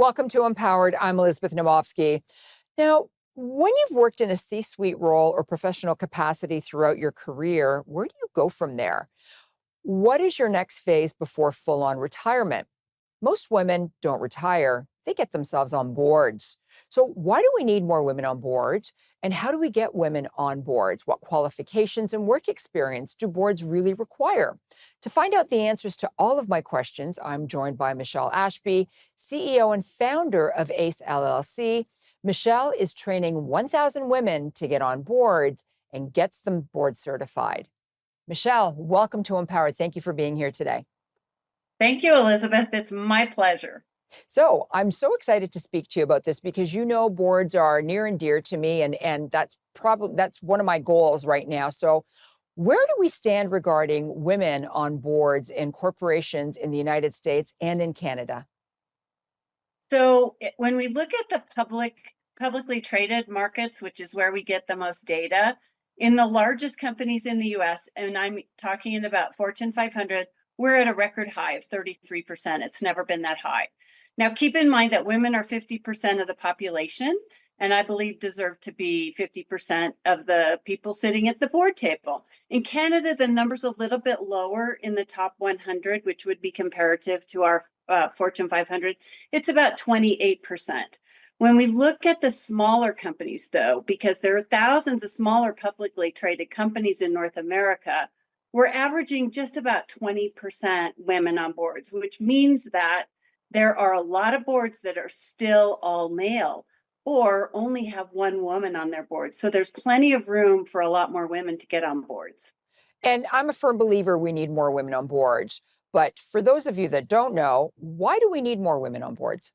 Welcome to Empowered. I'm Elizabeth Naumovski. Now, when you've worked in a C-suite role or professional capacity throughout your career, where do you go from there? What is your next phase before full-on retirement? Most women don't retire. They get themselves on boards. So why do we need more women on boards? And how do we get women on boards? What qualifications and work experience do boards really require? To find out the answers to all of my questions, I'm joined by Michele Ashby, CEO and founder of ACE LLC. Michele is training 1,000 women to get on boards and gets them board certified. Michele, welcome to Empowered. Thank you for being here today. Thank you, Elizabeth. It's my pleasure. So I'm so excited to speak to you about this because you know boards are near and dear to me, and that's one of my goals right now. So where do we stand regarding women on boards in corporations in the United States and in Canada? So when we look at the publicly traded markets, which is where we get the most data, in the largest companies in the US, and I'm talking about Fortune 500, we're at a record high of 33%. It's never been that high. Now, keep in mind that women are 50% of the population, and I believe deserve to be 50% of the people sitting at the board table. In Canada, the number's a little bit lower in the top 100, which would be comparative to our Fortune 500. It's about 28%. When we look at the smaller companies, though, because there are thousands of smaller publicly traded companies in North America, we're averaging just about 20% women on boards, which means that there are a lot of boards that are still all male or only have one woman on their board. So there's plenty of room for a lot more women to get on boards. And I'm a firm believer we need more women on boards. But for those of you that don't know, why do we need more women on boards?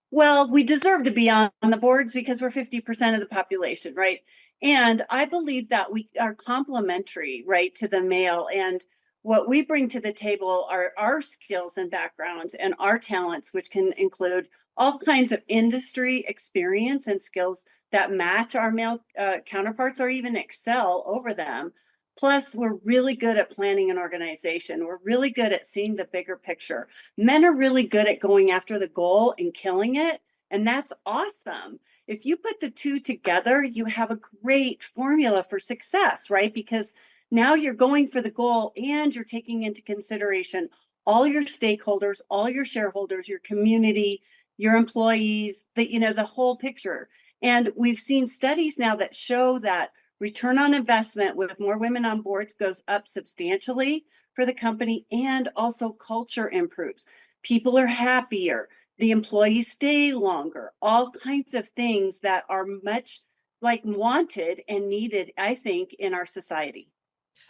Well, we deserve to be on the boards because we're 50% of the population, right? And I believe that we are complementary, right, to the male. And what we bring to the table are our skills and backgrounds and our talents, which can include all kinds of industry experience and skills that match our male counterparts or even excel over them. Plus, we're really good at planning an organization. We're really good at seeing the bigger picture. Men are really good at going after the goal and killing it, and that's awesome. If you put the two together, you have a great formula for success, right? Because now you're going for the goal and you're taking into consideration all your stakeholders, all your shareholders, your community, your employees, the whole picture. And we've seen studies now that show that return on investment with more women on boards goes up substantially for the company, and also culture improves. People are happier, the employees stay longer, all kinds of things that are much like wanted and needed, I think, in our society.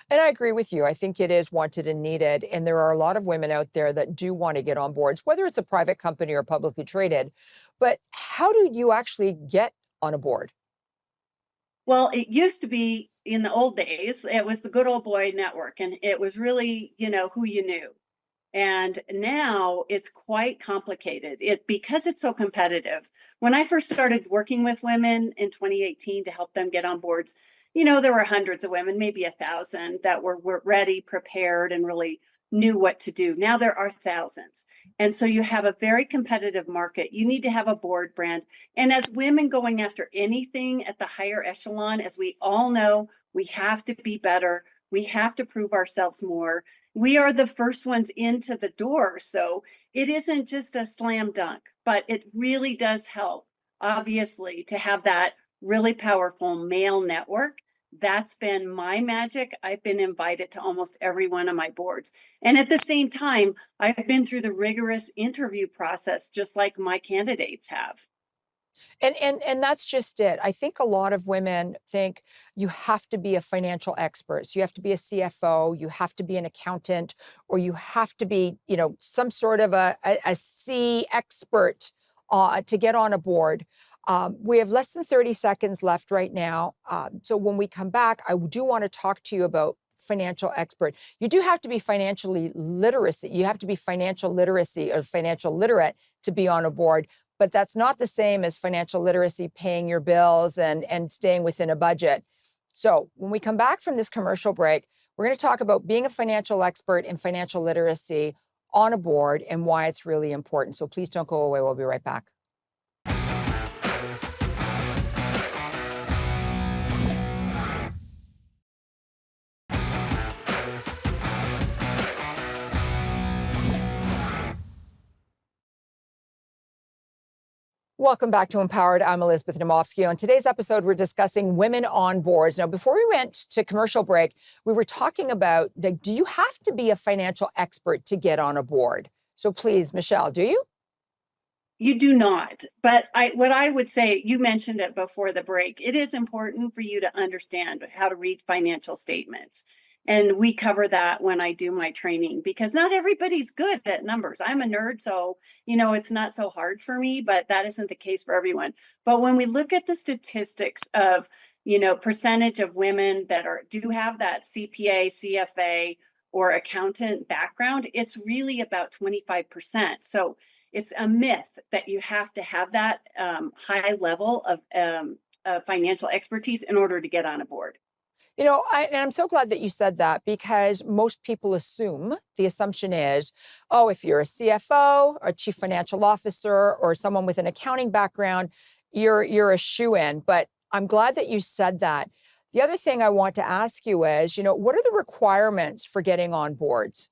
And I agree with you. I think it is wanted and needed. And there are a lot of women out there that do want to get on boards, whether it's a private company or publicly traded. But how do you actually get on a board? Well, it used to be in the old days, it was the good old boy network, and it was really, who you knew. And now it's quite complicated. Because it's so competitive. When I first started working with women in 2018 to help them get on boards, there were hundreds of women, maybe 1,000 that were ready, prepared, and really knew what to do. Now there are thousands. And so you have a very competitive market. You need to have a board brand. And as women going after anything at the higher echelon, as we all know, we have to be better. We have to prove ourselves more. We are the first ones into the door. So it isn't just a slam dunk, but it really does help, obviously, to have that really powerful male network. That's been my magic. I've been invited to almost every one of my boards. And at the same time, I've been through the rigorous interview process, just like my candidates have. And that's just it. I think a lot of women think you have to be a financial expert. So you have to be a CFO, you have to be an accountant, or you have to be, some sort of a C expert to get on a board. We have less than 30 seconds left right now. So when we come back, I do want to talk to you about financial expert. You do have to be financially literacy. You have to be financial literacy or financial literate to be on a board. But that's not the same as financial literacy, paying your bills and staying within a budget. So when we come back from this commercial break, we're going to talk about being a financial expert and financial literacy, on a board and why it's really important. So please don't go away. We'll be right back. Welcome back to Empowered. I'm Elizabeth Naumovski. On today's episode, we're discussing women on boards. Now, before we went to commercial break, we were talking about, like, do you have to be a financial expert to get on a board? So please, Michele, do you? You do not. But what I would say, you mentioned it before the break, it is important for you to understand how to read financial statements. And we cover that when I do my training, because not everybody's good at numbers. I'm a nerd, so, it's not so hard for me, but that isn't the case for everyone. But when we look at the statistics of, percentage of women that do have that CPA, CFA, or accountant background, it's really about 25%. So it's a myth that you have to have that high level of financial expertise in order to get on a board. And I'm so glad that you said that, because most people the assumption is, oh, if you're a CFO or a chief financial officer or someone with an accounting background, you're a shoo-in. But I'm glad that you said that. The other thing I want to ask you is, what are the requirements for getting on boards?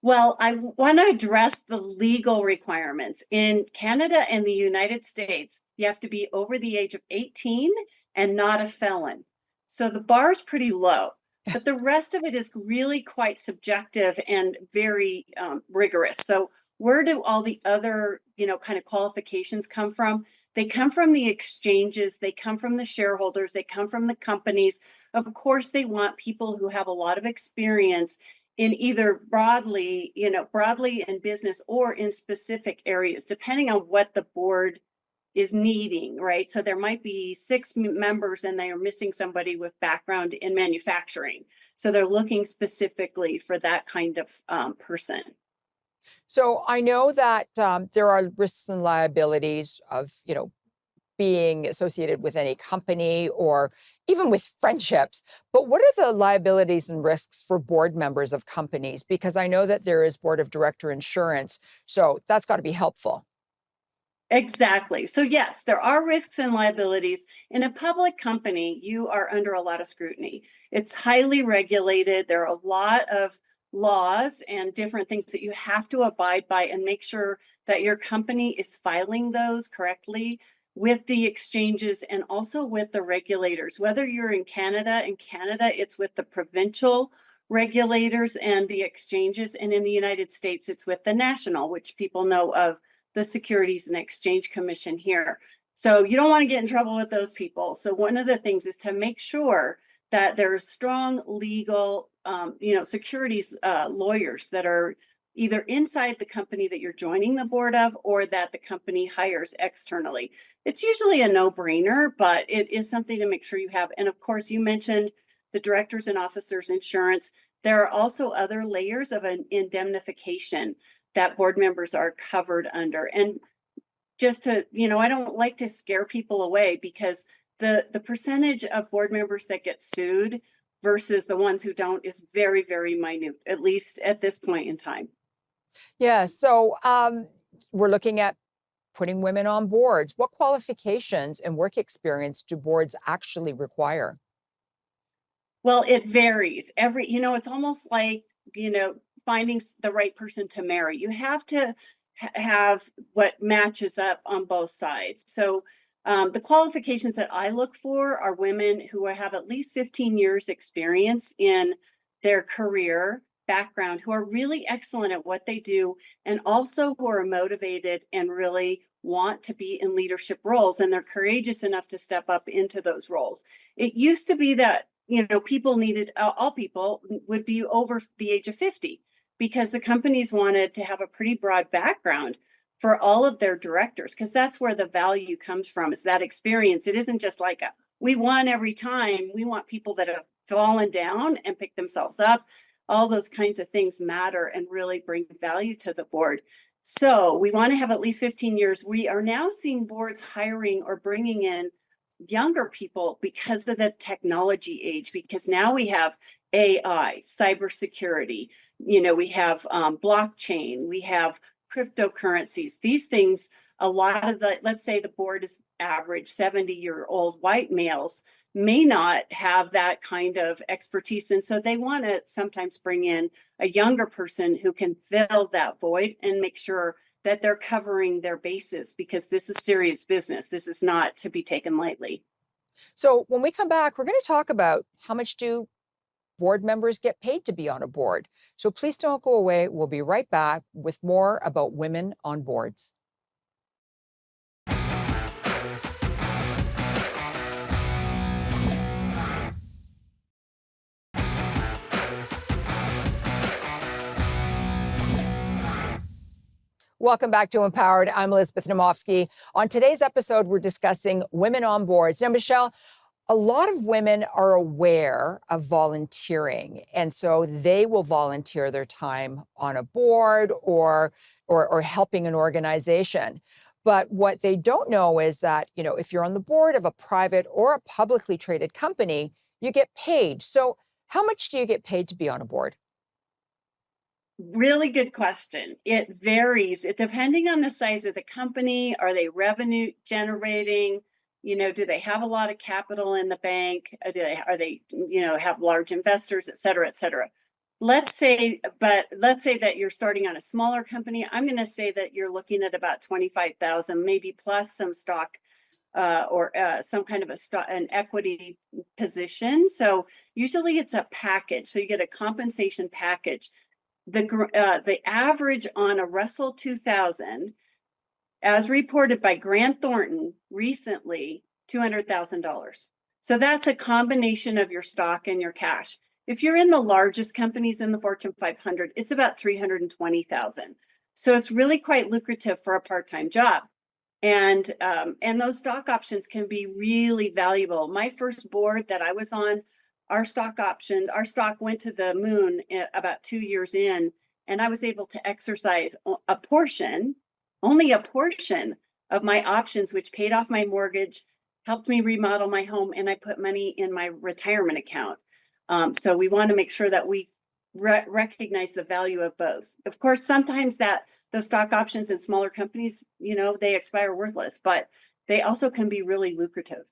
Well, I want to address the legal requirements. In Canada and the United States, you have to be over the age of 18 and not a felon. So the bar is pretty low, but the rest of it is really quite subjective and very rigorous. So where do all the other, kind of qualifications come from? They come from the exchanges, they come from the shareholders, they come from the companies. Of course, they want people who have a lot of experience in either broadly in business or in specific areas, depending on what the board is needing, right? So there might be 6 members and they are missing somebody with background in manufacturing. So they're looking specifically for that kind of person. So I know that there are risks and liabilities of, being associated with any company or even with friendships. But what are the liabilities and risks for board members of companies? Because I know that there is board of director insurance. So that's got to be helpful. Exactly. So yes, there are risks and liabilities. In a public company, you are under a lot of scrutiny. It's highly regulated. There are a lot of laws and different things that you have to abide by and make sure that your company is filing those correctly with the exchanges and also with the regulators. Whether you're in Canada, it's with the provincial regulators and the exchanges, and in the United States, it's with the national, which people know of, the Securities and Exchange Commission here. So you don't want to get in trouble with those people. So one of the things is to make sure that there's strong legal, securities lawyers that are either inside the company that you're joining the board of or that the company hires externally. It's usually a no-brainer, but it is something to make sure you have. And of course, you mentioned the directors and officers insurance. There are also other layers of an indemnification that board members are covered under. And just to, I don't like to scare people away, because the percentage of board members that get sued versus the ones who don't is very, very minute, at least at this point in time. Yeah. So we're looking at putting women on boards. What qualifications and work experience do boards actually require? Well, it varies. It's almost like, finding the right person to marry. You have to have what matches up on both sides. So the qualifications that I look for are women who have at least 15 years experience in their career background, who are really excellent at what they do, and also who are motivated and really want to be in leadership roles, and they're courageous enough to step up into those roles. It used to be that people needed, all people would be over the age of 50, because the companies wanted to have a pretty broad background for all of their directors, because that's where the value comes from, is that experience. It isn't just like we won every time. We want people that have fallen down and picked themselves up. All those kinds of things matter and really bring value to the board. So we want to have at least 15 years. We are now seeing boards hiring or bringing in younger people, because of the technology age, because now we have AI, cybersecurity, we have blockchain, we have cryptocurrencies. These things, a lot of let's say the board is average 70-year-old white males, may not have that kind of expertise. And so they want to sometimes bring in a younger person who can fill that void and make sure that they're covering their bases, because this is serious business. This is not to be taken lightly. So when we come back, we're going to talk about how much do board members get paid to be on a board. So please don't go away. We'll be right back with more about women on boards. Welcome back to Empowered. I'm Elizabeth Naumovski. On today's episode, we're discussing women on boards. Now, Michele, a lot of women are aware of volunteering, and so they will volunteer their time on a board or helping an organization. But what they don't know is that, if you're on the board of a private or a publicly traded company, you get paid. So how much do you get paid to be on a board? Really good question. It varies. It depending on the size of the company. Are they revenue generating? Do they have a lot of capital in the bank? Are they have large investors, et cetera, et cetera. Let's say that you're starting on a smaller company. I'm going to say that you're looking at about 25,000, maybe plus some stock or some kind of an equity position. So usually it's a package. So you get a compensation package. The average on a Russell 2000, as reported by Grant Thornton recently, $200,000. So that's a combination of your stock and your cash. If you're in the largest companies in the Fortune 500, it's about 320,000. So it's really quite lucrative for a part-time job. And those stock options can be really valuable. My first board that I was on, our stock went to the moon about 2 years in, and I was able to exercise only a portion of my options, which paid off my mortgage, helped me remodel my home, and I put money in my retirement account. So we want to make sure that we recognize the value of both. Of course, sometimes those stock options in smaller companies, they expire worthless, but they also can be really lucrative.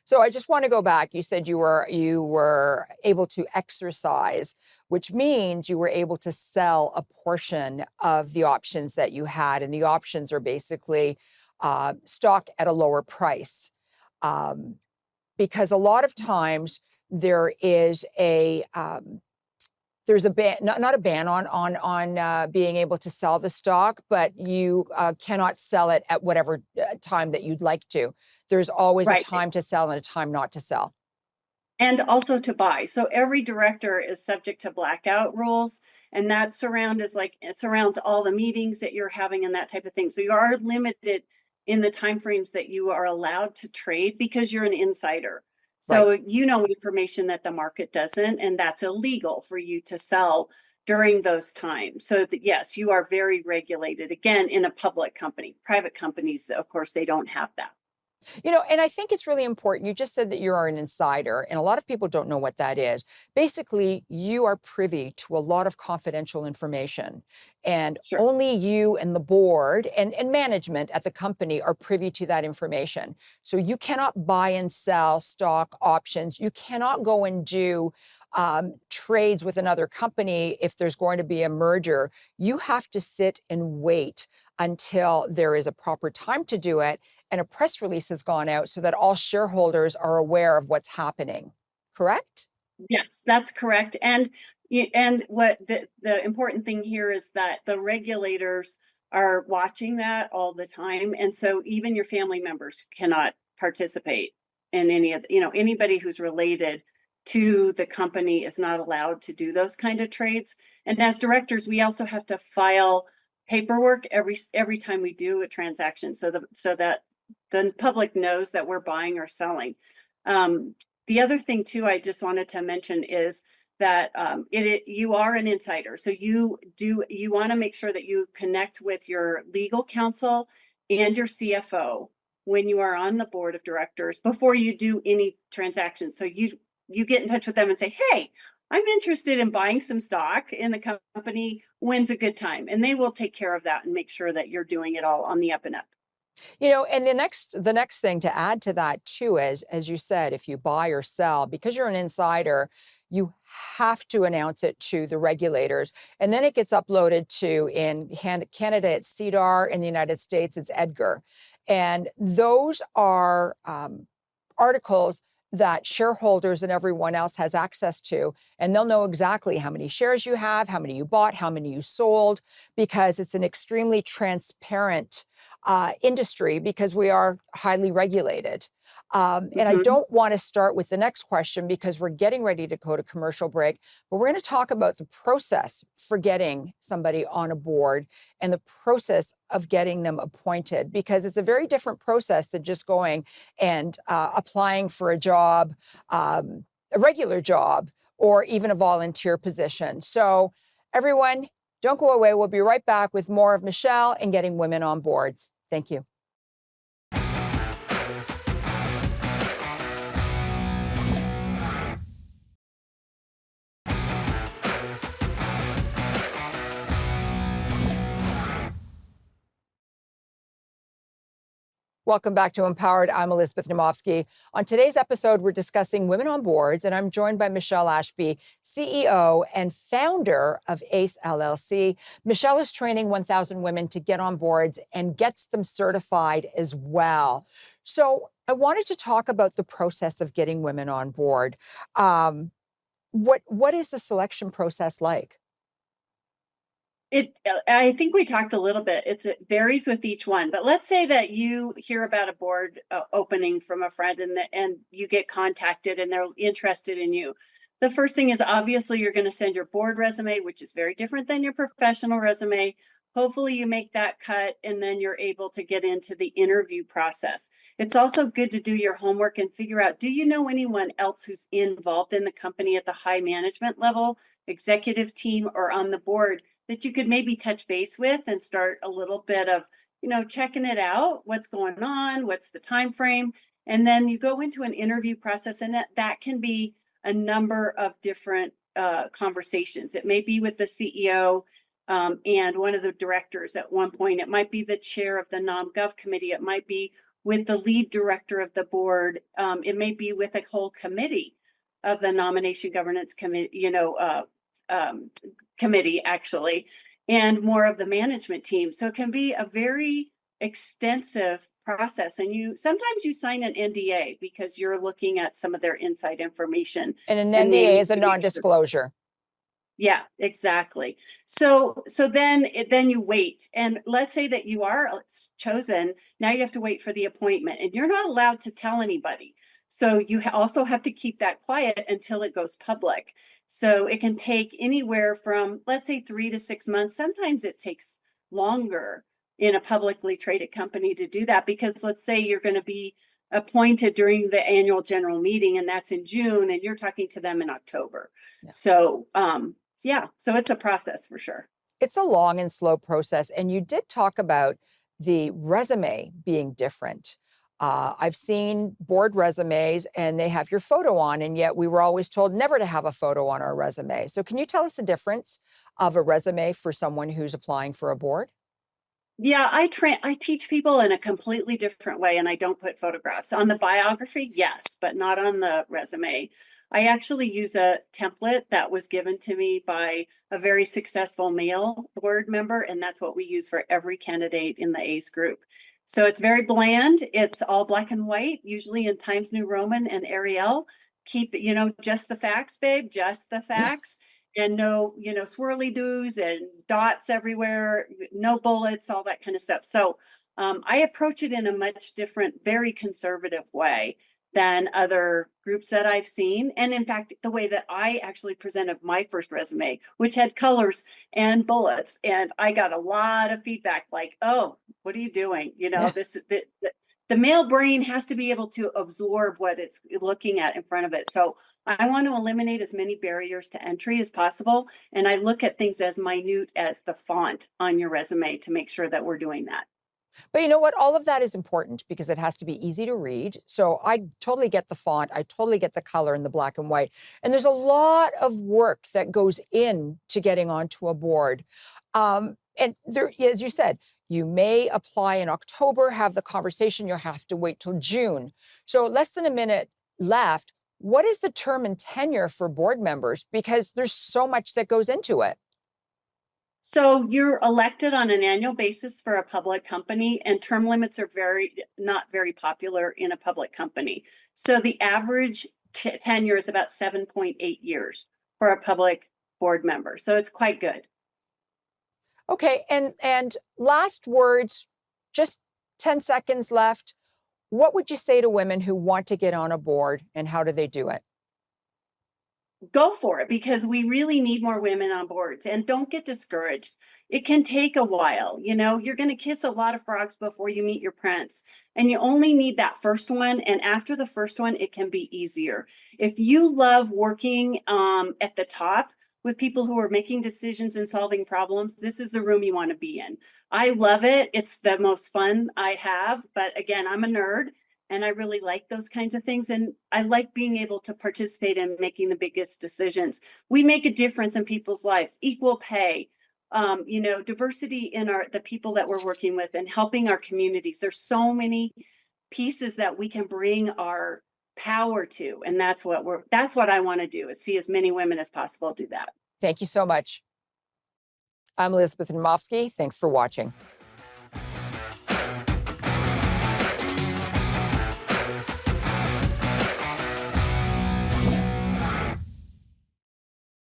So I just want to go back. You said you were able to exercise, which means you were able to sell a portion of the options that you had, and the options are basically stock at a lower price. Because a lot of times there is there's a ban, not a ban on being able to sell the stock, but you cannot sell it at whatever time that you'd like to. There's always a time to sell and a time not to sell. And also to buy. So every director is subject to blackout rules, and it surrounds all the meetings that you're having and that type of thing. So you are limited in the timeframes that you are allowed to trade because you're an insider. So information that the market doesn't, and that's illegal for you to sell during those times. So yes, you are very regulated, again, in a public company. Private companies, of course, they don't have that. And I think it's really important. You just said that you are an insider, and a lot of people don't know what that is. Basically, you are privy to a lot of confidential information, and only you and the board and management at the company are privy to that information. So you cannot buy and sell stock options. You cannot go and do trades with another company if there's going to be a merger. You have to sit and wait until there is a proper time to do it, and a press release has gone out so that all shareholders are aware of what's happening. Correct? Yes, that's correct. And what the important thing here is that the regulators are watching that all the time. And so even your family members cannot participate in any of, anybody who's related to the company is not allowed to do those kind of trades. And as directors, we also have to file paperwork every time we do a transaction, so that the public knows that we're buying or selling. The other thing too, I just wanted to mention is that you are an insider, so you want to make sure that you connect with your legal counsel and your CFO when you are on the board of directors before you do any transactions. So you get in touch with them and say, hey, I'm interested in buying some stock in the company. When's a good time? And they will take care of that and make sure that you're doing it all on the up and up. And the next thing to add to that too is, as you said, if you buy or sell, because you're an insider, you have to announce it to the regulators, and then it gets uploaded to, in Canada it's CEDAR, in the United States it's EDGAR, and those are articles that shareholders and everyone else has access to, and they'll know exactly how many shares you have, how many you bought, how many you sold, because it's an extremely transparent industry, because we are highly regulated. And I Mhm. don't want to start with the next question because we're getting ready to go to commercial break, but we're going to talk about the process for getting somebody on a board and the process of getting them appointed, because it's a very different process than just going and applying for a job, a regular job, or even a volunteer position. So everyone, don't go away. We'll be right back with more of Michele and getting women on boards. Thank you. Welcome back to Empowered. I'm Elizabeth Naumovski. On today's episode, we're discussing women on boards, and I'm joined by Michele Ashby, CEO and founder of ACE LLC. Michele is training 1,000 women to get on boards and gets them certified as well. So I wanted to talk about the process of getting women on board. What is the selection process like? I think we talked a little bit. It varies with each one, but let's say that you hear about a board opening from a friend, and you get contacted and they're interested in you. The first thing is, obviously you're going to send your board resume, which is very different than your professional resume. Hopefully you make that cut, and then you're able to get into the interview process. It's also good to do your homework and figure out, do you know anyone else who's involved in the company at the high management level, executive team, or on the board, that you could maybe touch base with and start a little bit of, checking it out, what's going on, what's the time frame. And then you go into an interview process, and that can be a number of different conversations. It may be with the CEO and one of the directors at one point. It might be the chair of the NomGov committee. It might be with the lead director of the board. It may be with a whole committee of the nomination governance committee, committee actually, and more of the management team. So it can be a very extensive process, and sometimes you sign an NDA because you're looking at some of their inside information And an and they NDA need is a to make sure. non-disclosure. Yeah, exactly. So then you wait, and let's say that you are chosen. Now you have to wait for the appointment, and you're not allowed to tell anybody. So you also have to keep that quiet until it goes public. So it can take anywhere from, let's say, 3 to 6 months. Sometimes it takes longer in a publicly traded company to do that, because let's say you're going to be appointed during the annual general meeting, and that's in June, and you're talking to them in October. Yeah. So yeah, so it's a process for sure. It's a long and slow process. And you did talk about the resume being different. I've seen board resumes and they have your photo on, and yet we were always told never to have a photo on our resume. So can you tell us the difference of a resume for someone who's applying for a board? Yeah, I teach people in a completely different way, and I don't put photographs on the biography, yes, but not on the resume. I actually use a template that was given to me by a very successful male board member, and that's what we use for every candidate in the ACE group. So it's very bland. It's all black and white, usually in Times New Roman and Arial. Keep, just the facts, babe, just the facts. And no, swirly doos and dots everywhere, no bullets, all that kind of stuff. So I approach it in a much different, very conservative way than other groups that I've seen. And in fact, the way that I actually presented my first resume, which had colors and bullets, and I got a lot of feedback like, oh, what are you doing? The male brain has to be able to absorb what it's looking at in front of it. So I want to eliminate as many barriers to entry as possible. And I look at things as minute as the font on your resume to make sure that we're doing that. But you know what? All of that is important because it has to be easy to read. So I totally get the font. I totally get the color and the black and white. And there's a lot of work that goes into getting onto a board. And there, as you said, you may apply in October, have the conversation. You'll have to wait till June. So less than a minute left. What is the term and tenure for board members? Because there's so much that goes into it. So you're elected on an annual basis for a public company, and term limits are not very popular in a public company. So the average tenure is about 7.8 years for a public board member. So it's quite good. Okay, and last words, just 10 seconds left. What would you say to women who want to get on a board, and how do they do it? Go for it, because we really need more women on boards, and don't get discouraged. It can take a while. You're going to kiss a lot of frogs before you meet your prince, and you only need that first one. And after the first one, it can be easier. If you love working at the top with people who are making decisions and solving problems, this is the room you want to be in. I love it. It's the most fun I have. But again, I'm a nerd, and I really like those kinds of things. And I like being able to participate in making the biggest decisions. We make a difference in people's lives, equal pay, diversity in the people that we're working with, and helping our communities. There's so many pieces that we can bring our power to. And that's what I want to do, is see as many women as possible do that. Thank you so much. I'm Elizabeth Naumovski. Thanks for watching.